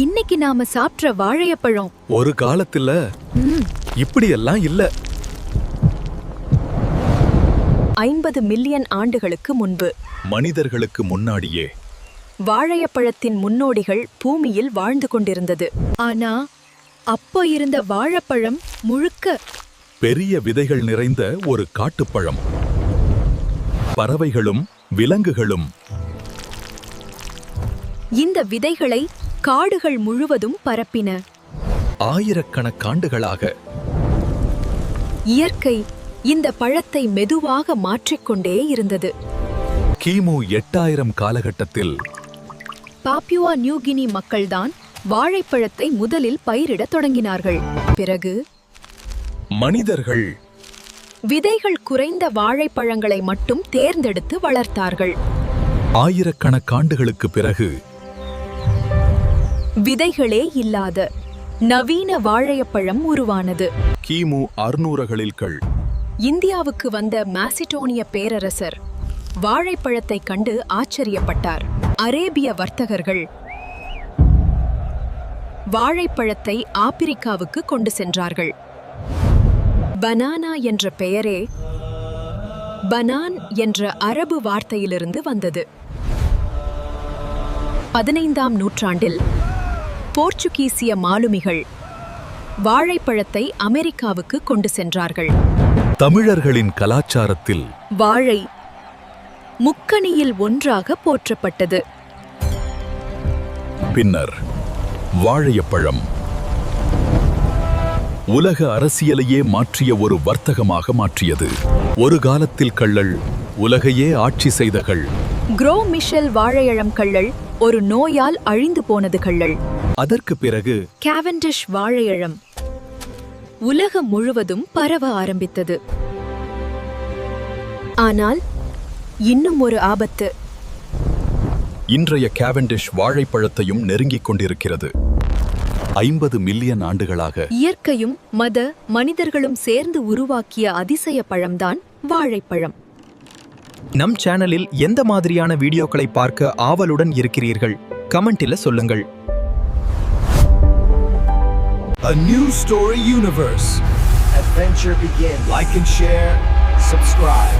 இன்னைக்கு நாம சாப்பிட்ட வாழைப்பழம் ஒரு காலத்துல இப்படியெல்லாம் இல்ல. 50 மில்லியன் ஆண்டுகளுக்கு முன்பு, மனிதர்களுக்கு முன்னாடியே வாழைப்பழத்தின் முன்னோடிகள் பூமியில் வாழ்ந்து கொண்டிருந்தது. ஆனா அப்போ இருந்த வாழைப்பழம் முழுக்க பெரிய விதைகள் நிறைந்த ஒரு காட்டுப்பழம். பறவைகளும் விலங்குகளும் இந்த விதைகளை காடுகள் முழுவதும் பரப்பின. ஆயிரக்கணக்காண்டுகளாக இயற்கை இந்த பழத்தை மெதுவாக மாற்றிக்கொண்டே இருந்தது. கிமு 8000 காலகட்டத்தில் பாப்புவா நியூகினி மக்கள்தான் வாழைப்பழத்தை முதலில் பயிரிடத் தொடங்கினார்கள். பிறகு மனிதர்கள் விதைகள் குறைந்த வாழைப்பழங்களை மட்டும் தேர்ந்தெடுத்து வளர்த்தார்கள். ஆயிரக்கணக்காண்டுகளுக்கு பிறகு விதைகளே இல்லாத நவீன வாழைப்பழம் உருவானது. கிமு 600களில் இந்தியாவுக்கு வந்த மாசிடோனிய பேரரசர் வாழைப்பழத்தைக் கண்டு ஆச்சரியப்பட்டார். அரேபிய வர்த்தகர்கள் வாழைப்பழத்தை ஆப்பிரிக்காவுக்கு கொண்டு சென்றார்கள். பனானா என்ற பெயரே பனான் என்ற அரபு வார்த்தையிலிருந்து வந்தது. 15ஆம் நூற்றாண்டில் போர்ச்சுகீசிய மாலுமிகள் வாழைப்பழத்தை அமெரிக்காவுக்கு கொண்டு சென்றார்கள். தமிழர்களின் கலாச்சாரத்தில் வாழை முக்கணியில் ஒன்றாக போற்றப்பட்டது. பின்னர் வாழைப்பழம் உலக அரசியலையே மாற்றிய ஒரு வர்த்தகமாக மாற்றியது. ஒரு காலத்தில் கள்ளல் உலகையே ஆட்சி செய்தகள். குரோ மிஷெல் வாழையழம் கள்ளல் ஒரு நோயால் அழிந்து போனது கள்ளல். அதற்கு பிறகு கேவெண்டிஷ் வாழையழம் உலகம் முழுவதும் பரவ ஆரம்பித்தது. ஆனால் இன்னும் ஒரு ஆபத்து இன்றைய கேவெண்டிஷ் வாழைப்பழத்தையும் நெருங்கிக் கொண்டிருக்கிறது. 50 மில்லியன் ஆண்டுகளாக இயற்கையும் மனிதர்களும் சேர்ந்து உருவாக்கிய அதிசய பழம்தான் வாழைப்பழம். நம் சேனலில் எந்த மாதிரியான வீடியோக்களை பார்க்க ஆவலுடன் இருக்கிறீர்கள்? கமெண்டில் சொல்லுங்கள். A new story universe. Adventure begins. Like and share, subscribe.